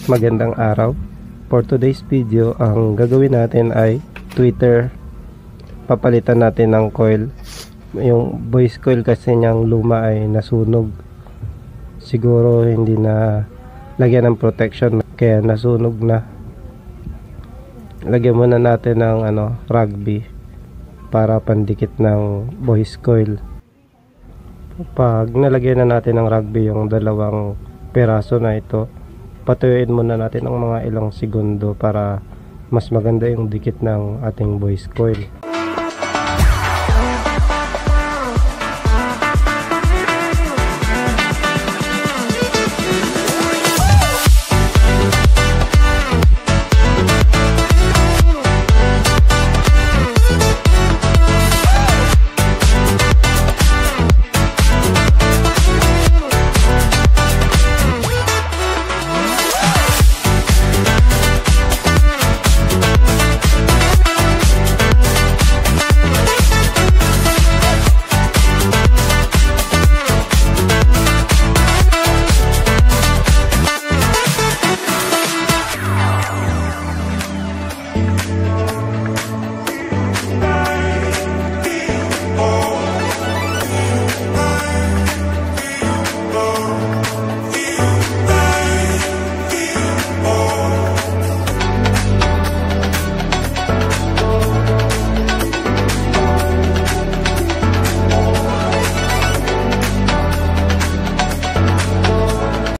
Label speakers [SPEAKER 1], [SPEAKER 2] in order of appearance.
[SPEAKER 1] magandang araw. For today's video, ang gagawin natin ay tweeter. Papalitan natin ng coil. Yung voice coil kasi niyang luma ay nasunog. Siguro hindi na lagyan ng protection kaya nasunog na. Lagyan muna natin ng rugby para pandikit ng voice coil. Pag nalagyan na natin ng rugby yung dalawang peraso na ito, patuyuin muna natin ng mga ilang segundo para mas maganda yung dikit ng ating voice coil.